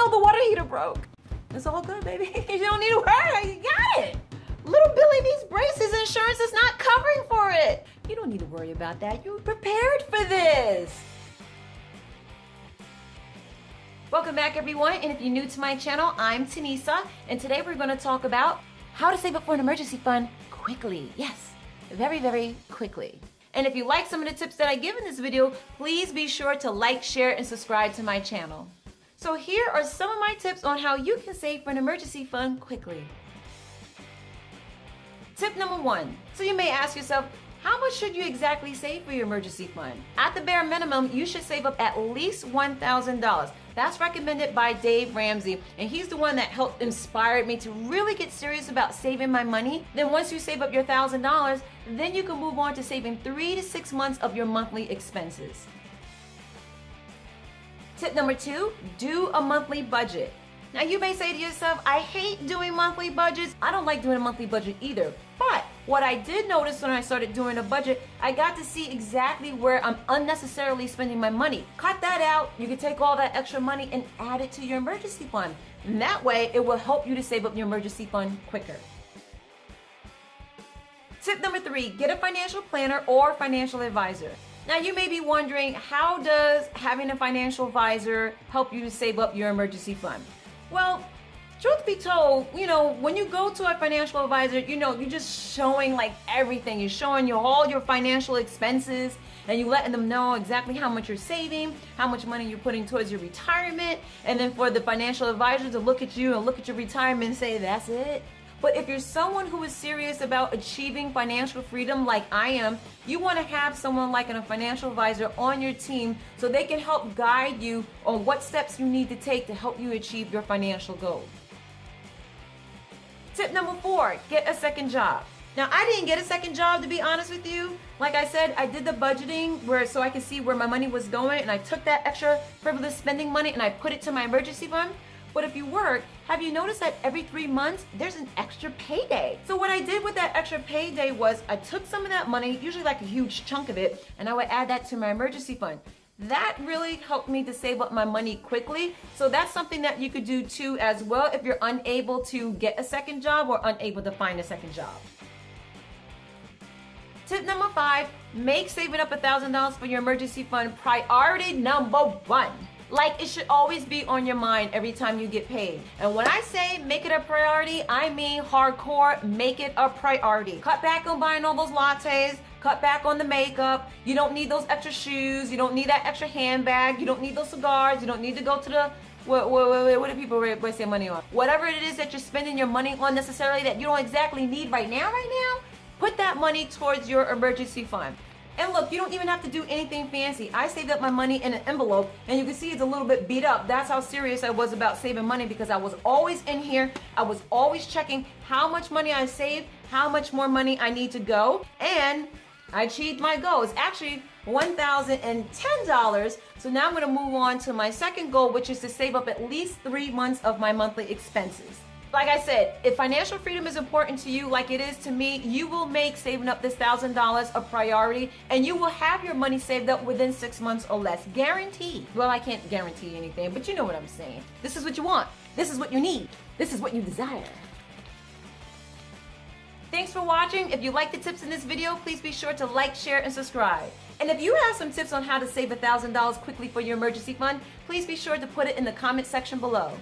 Oh, the water heater broke. It's all good, baby. You don't need to worry. You got it. Little Billy needs braces. Insurance is not covering for it. You don't need to worry about that. You're prepared for this. Welcome back, everyone. And if you're new to my channel, I'm Tanisa. And today we're going to talk about how to save up for an emergency fund quickly. Yes, very, very quickly. And if you like some of the tips that I give in this video, please be sure to like, share, and subscribe to my channel. So here are some of my tips on how you can save for an emergency fund quickly. Tip number 1. So you may ask yourself, how much should you exactly save for your emergency fund? At the bare minimum, you should save up at least $1,000. That's recommended by Dave Ramsey, and he's the one that helped inspire me to really get serious about saving my money. Then once you save up your $1,000, then you can move on to saving 3 to 6 months of your monthly expenses. Tip number 2, do a monthly budget. Now you may say to yourself, I hate doing monthly budgets. I don't like doing a monthly budget either. But what I did notice when I started doing a budget, I got to see exactly where I'm unnecessarily spending my money. Cut that out. You can take all that extra money and add it to your emergency fund. And that way it will help you to save up your emergency fund quicker. Tip number 3, get a financial planner or financial advisor. Now you may be wondering, how does having a financial advisor help you to save up your emergency fund? Well, truth be told, when you go to a financial advisor, you're just showing like everything. You're showing you all your financial expenses and you're letting them know exactly how much you're saving, how much money you're putting towards your retirement. And then for the financial advisor to look at you and look at your retirement and say, that's it. But if you're someone who is serious about achieving financial freedom like I am, you want to have someone like a financial advisor on your team so they can help guide you on what steps you need to take to help you achieve your financial goals. Tip number 4, get a second job. Now, I didn't get a second job, to be honest with you. Like I said, I did the budgeting so I could see where my money was going, and I took that extra frivolous spending money and I put it to my emergency fund. But if you work, have you noticed that every 3 months, there's an extra payday? So what I did with that extra payday was I took some of that money, usually like a huge chunk of it, and I would add that to my emergency fund. That really helped me to save up my money quickly. So that's something that you could do too as well if you're unable to get a second job or unable to find a second job. Tip number 5, make saving up $1,000 for your emergency fund priority number 1. Like, it should always be on your mind every time you get paid. And when I say make it a priority, I mean hardcore, make it a priority. Cut back on buying all those lattes, cut back on the makeup. You don't need those extra shoes. You don't need that extra handbag. You don't need those cigars. You don't need to go to the, what do people waste their money on? Whatever it is that you're spending your money on necessarily that you don't exactly need right now, put that money towards your emergency fund. And look, you don't even have to do anything fancy. I saved up my money in an envelope, and you can see it's a little bit beat up. That's how serious I was about saving money, because I was always in here. I was always checking how much money I saved, how much more money I need to go, and I achieved my goal. It's actually $1,010. So now I'm gonna move on to my second goal, which is to save up at least 3 months of my monthly expenses. Like I said, if financial freedom is important to you like it is to me, you will make saving up this $1,000 a priority, and you will have your money saved up within 6 months or less. Guaranteed. Well, I can't guarantee anything, but you know what I'm saying. This is what you want. This is what you need. This is what you desire. Thanks for watching. If you like the tips in this video, please be sure to like, share, and subscribe. And if you have some tips on how to save $1,000 quickly for your emergency fund, please be sure to put it in the comment section below.